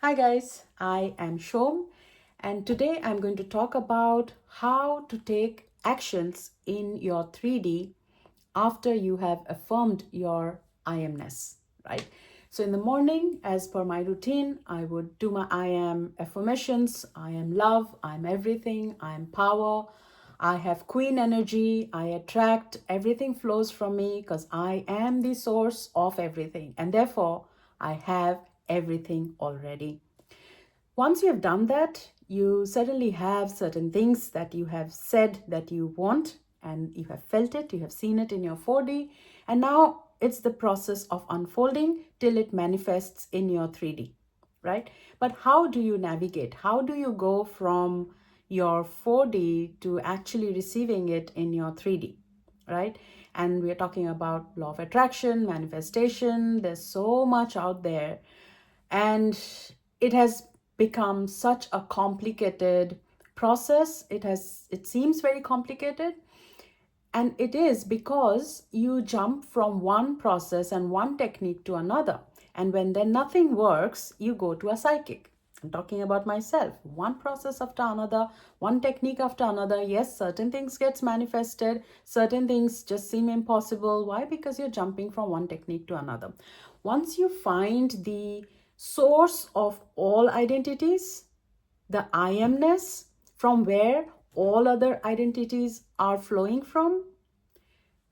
Hi guys, I am Shom, and today I'm going to talk about how to take actions in your 3D after you have affirmed your I amness, right? So in the morning, as per my routine, I would do my I am affirmations. I am love, I'm everything, I am power, I have queen energy, I attract, everything flows from me because I am the source of everything, and therefore I have everything already. Once you have done that, you certainly have certain things that you have said that you want, and you have felt it, you have seen it in your 4D, and now it's the process of unfolding till it manifests in your 3D, right? But how do you navigate? How do you go from your 4D to actually receiving it in your 3D, right? And we're talking about law of attraction, manifestation. There's so much out there, and it has become such a complicated process. It seems very complicated, and it is because you jump from one process and one technique to another, and when then nothing works, you go to a psychic. I'm talking about myself. One process after another, one technique after another. Yes, certain things gets manifested, certain things just seem impossible. Why? Because you're jumping from one technique to another. Once you find the source of all identities, the I amness, from where all other identities are flowing from,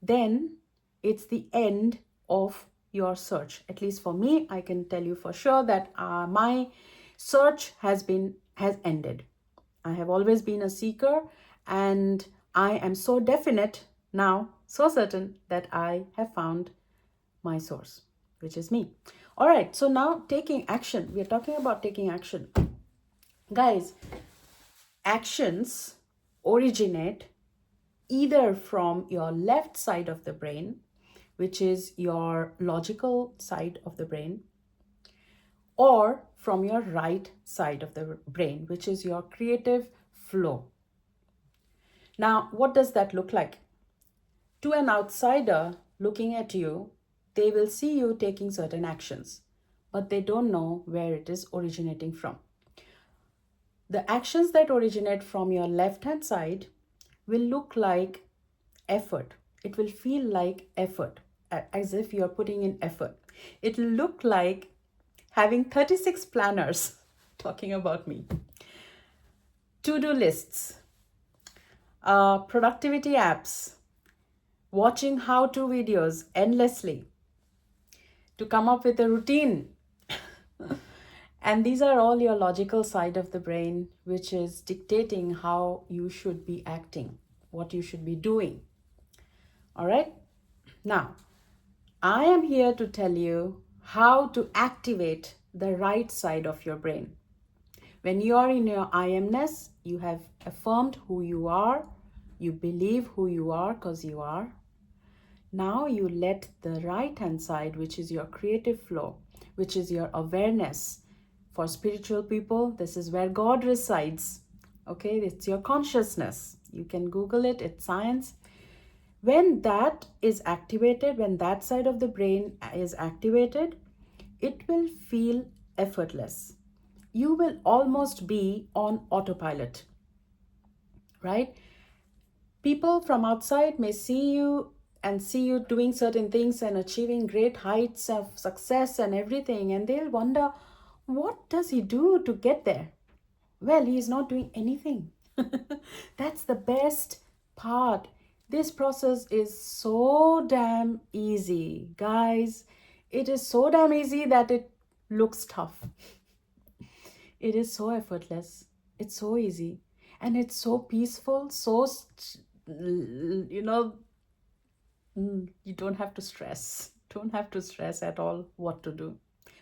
then it's the end of your search. At least for me, I can tell you for sure that my search has ended. I have always been a seeker, and I am so definite now, so certain that I have found my source, which is me. All right, so now taking action. We are talking about taking action. Guys, actions originate either from your left side of the brain, which is your logical side of the brain, or from your right side of the brain, which is your creative flow. Now, what does that look like? To an outsider looking at you, they will see you taking certain actions, but they don't know where it is originating from. The actions that originate from your left hand side will look like effort. It will feel like effort, as if you're putting in effort. It will look like having 36 planners, talking about me, to-do lists, productivity apps, watching how-to videos endlessly to come up with a routine. And these are all your logical side of the brain, which is dictating how you should be acting, what you should be doing. All right? Now, I am here to tell you how to activate the right side of your brain. When you are in your I amness, you have affirmed who you are, you believe who you are because you are. Now you let the right hand side, which is your creative flow, which is your awareness. For spiritual people, this is where God resides. Okay, it's your consciousness. You can Google it, it's science. When that is activated, when that side of the brain is activated, it will feel effortless. You will almost be on autopilot, right? People from outside may see you and see you doing certain things and achieving great heights of success and everything, and they'll wonder, what does he do to get there? Well, he's not doing anything. That's the best part. This process is so damn easy, guys. It is so damn easy that it looks tough. It is so effortless. It's so easy. And it's so peaceful, you know, you don't have to stress. Don't have to stress at all what to do.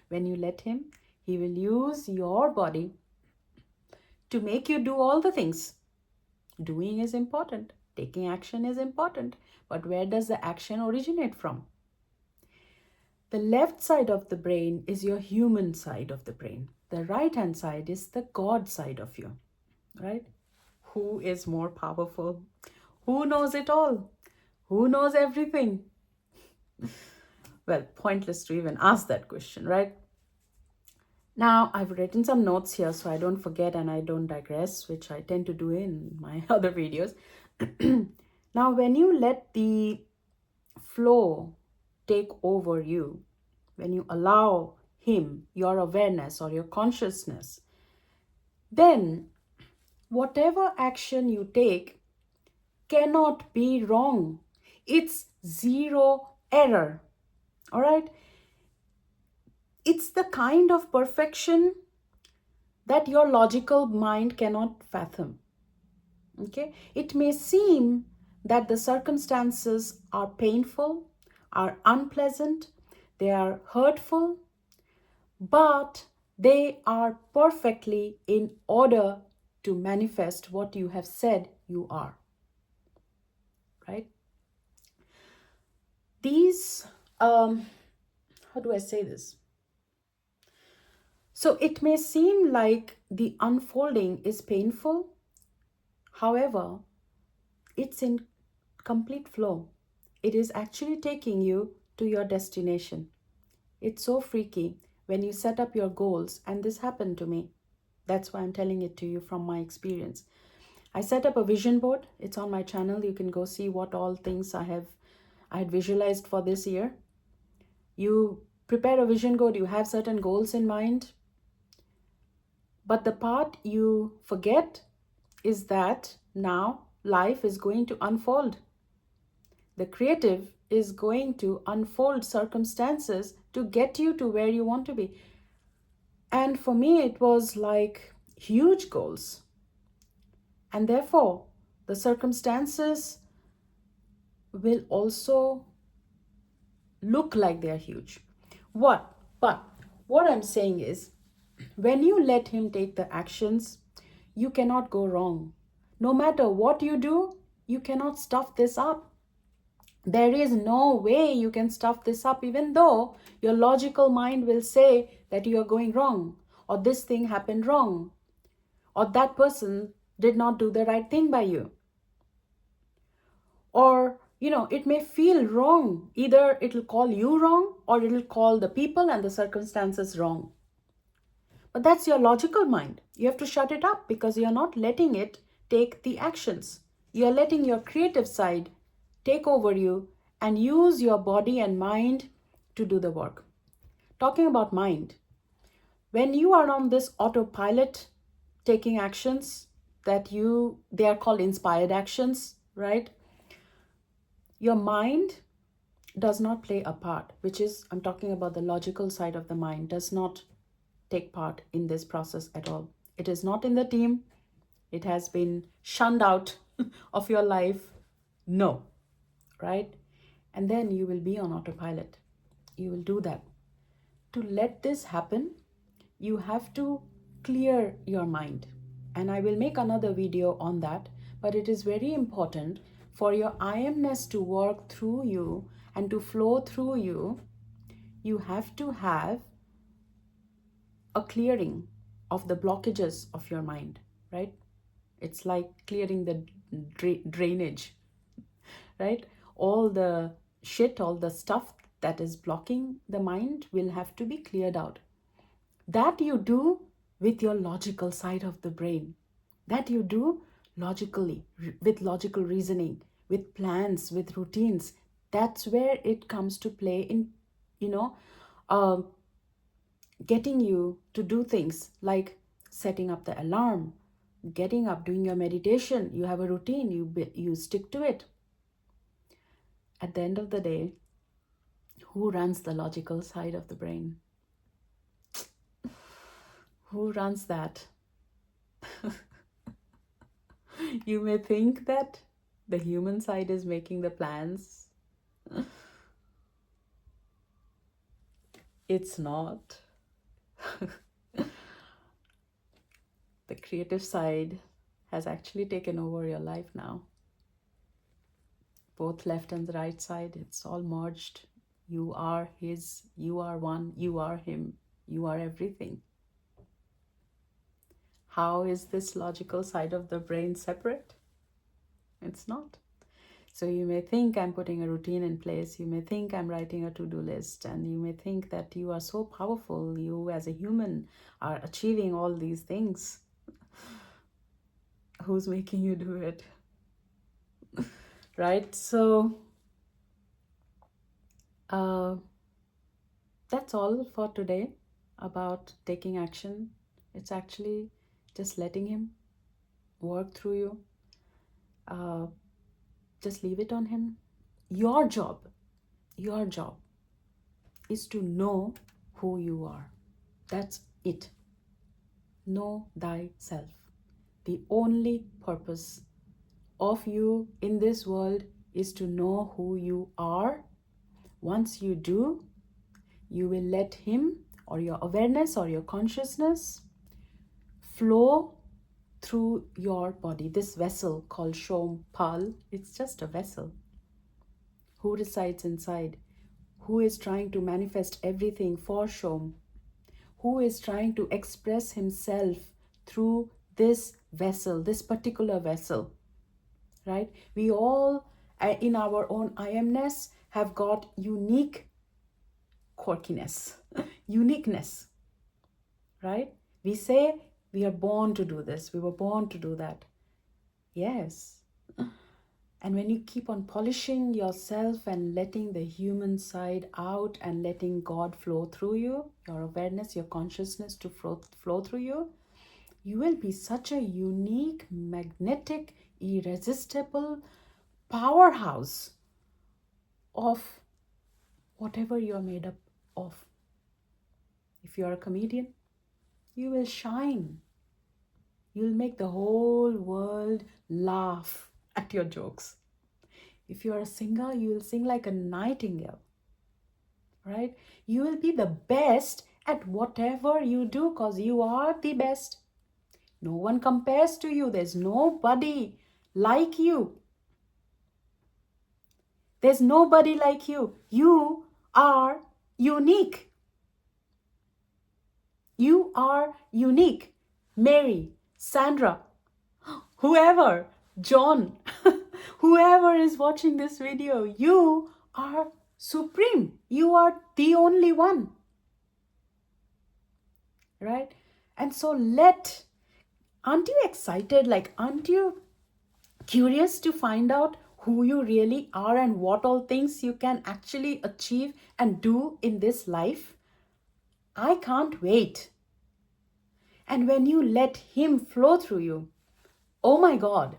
When you let him, he will use your body to make you do all the things. Doing is important. Taking action is important. But where does the action originate from? The left side of the brain is your human side of the brain. The right hand side is the God side of you, right? Who is more powerful? Who knows it all? Who knows everything? Well, pointless to even ask that question, right? Now, I've written some notes here so I don't forget and I don't digress, which I tend to do in my other videos. Now, when you let the flow take over you, when you allow him, your awareness or your consciousness, then whatever action you take cannot be wrong. It's zero error. All right? It's the kind of perfection that your logical mind cannot fathom. Okay? It may seem that the circumstances are painful, are unpleasant, they are hurtful, but they are perfectly in order to manifest what you have said you are. Right? These, how do I say this? So it may seem like the unfolding is painful. However, it's in complete flow. It is actually taking you to your destination. It's so freaky when you set up your goals, and this happened to me. That's why I'm telling it to you from my experience. I set up a vision board. It's on my channel. You can go see what all things I had visualized for this year. You prepare a vision board, you have certain goals in mind. But the part you forget is that now life is going to unfold. The creative is going to unfold circumstances to get you to where you want to be. And for me, it was like huge goals. And therefore, the circumstances will also look like they're huge. But what I'm saying is, when you let him take the actions, you cannot go wrong. No matter what you do, you cannot stuff this up. There is no way you can stuff this up, even though your logical mind will say that you are going wrong, or this thing happened wrong, or that person did not do the right thing by you. Or, it may feel wrong. Either it'll call you wrong, or it'll call the people and the circumstances wrong. But that's your logical mind. You have to shut it up because you're not letting it take the actions. You're letting your creative side take over you and use your body and mind to do the work. Talking about mind, when you are on this autopilot taking actions they are called inspired actions, right? Your mind does not play a part, which is, I'm talking about the logical side of the mind, does not take part in this process at all. It is not in the team. It has been shunned out of your life. No, right? And then you will be on autopilot. You will do that. To let this happen, you have to clear your mind. And I will make another video on that. But it is very important for your I amness to work through you and to flow through you. You have to have a clearing of the blockages of your mind, right? It's like clearing the drainage, right? All the shit, all the stuff that is blocking the mind will have to be cleared out. That you do with your logical side of the brain. That you do logically, with logical reasoning, with plans, with routines. That's where it comes to play in, uh, getting you to do things like setting up the alarm, getting up, doing your meditation. You have a routine, you stick to it. At the end of the day, who runs the logical side of the brain? Who runs that? You may think that the human side is making the plans. It's not. The creative side has actually taken over your life now. Both left and the right side, it's all merged. You are his, you are one, you are him, you are everything. How is this logical side of the brain separate? It's not. So you may think I'm putting a routine in place. You may think I'm writing a to-do list. And you may think that you are so powerful. You as a human are achieving all these things. Who's making you do it? Right? So that's all for today about taking action. It's actually just letting him work through you. Just leave it on him. Your job is to know who you are. That's it. Know thyself. The only purpose of you in this world is to know who you are. Once you do, you will let him or your awareness or your consciousness flow through your body. This vessel called Shom Pal, it's just a vessel. Who resides inside? Who is trying to manifest everything for Shom? Who is trying to express himself through this vessel, this particular vessel, right? We all, in our own I amness, have got unique quirkiness, uniqueness, right? We say we are born to do this, we were born to do that. Yes. And when you keep on polishing yourself and letting the human side out and letting God flow through you, your awareness, your consciousness to flow through you, you will be such a unique, magnetic, irresistible powerhouse of whatever you're made up of. If you're a comedian, you will shine. You'll make the whole world laugh at your jokes. If you're a singer, you will sing like a nightingale, right? You will be the best at whatever you do because you are the best. No one compares to you. There's nobody like you. There's nobody like you. You are unique. You are unique. Mary, Sandra, whoever, John, whoever is watching this video, you are supreme. You are the only one. Right? And so aren't you excited? Like, aren't you curious to find out who you really are and what all things you can actually achieve and do in this life? I can't wait. And when you let him flow through you, oh my God,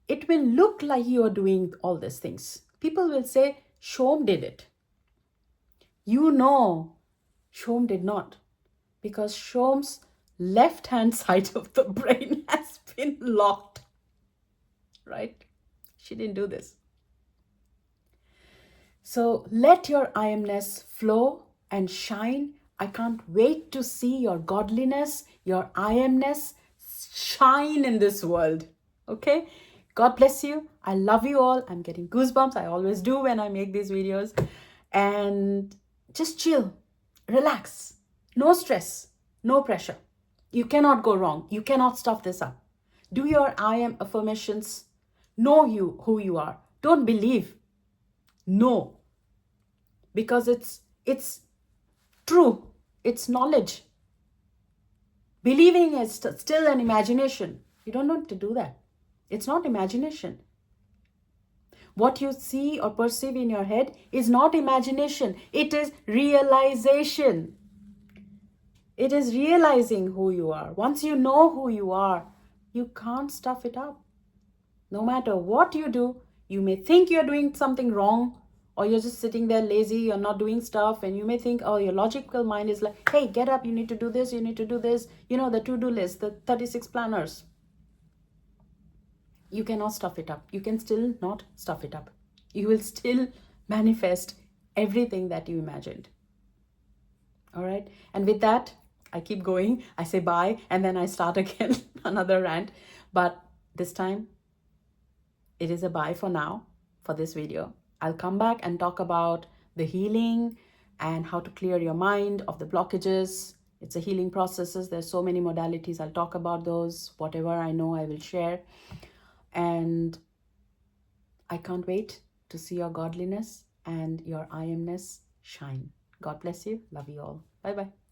it will look like you are doing all these things. People will say, Shom did it. You know, Shom did not, because Shom's left hand side of the brain has been locked, right? She didn't do this. So let your I amness flow and shine. I can't wait to see your godliness, your I amness shine in this world. Okay? God bless you. I love you all. I'm getting goosebumps. I always do when I make these videos. And just chill, relax, no stress, no pressure. You cannot go wrong. You cannot stuff this up. Do your I am affirmations. Know you who you are. Don't believe. Know. Because it's true. It's knowledge. Believing is still an imagination. You don't need to do that. It's not imagination. What you see or perceive in your head is not imagination. It is realization. It is realizing who you are. Once you know who you are, you can't stuff it up. No matter what you do, you may think you're doing something wrong, or you're just sitting there lazy, you're not doing stuff, and you may think, oh, your logical mind is like, hey, get up, you need to do this, you need to do this. You know, the to-do list, the 36 planners. You cannot stuff it up. You can still not stuff it up. You will still manifest everything that you imagined. All right. And with that, I keep going. I say bye, and then I start again, another rant. But this time, it is a bye for now, for this video. I'll come back and talk about the healing and how to clear your mind of the blockages. It's a healing processes. There's so many modalities. I'll talk about those. Whatever I know, I will share. And I can't wait to see your godliness and your I amness shine. God bless you. Love you all. Bye bye.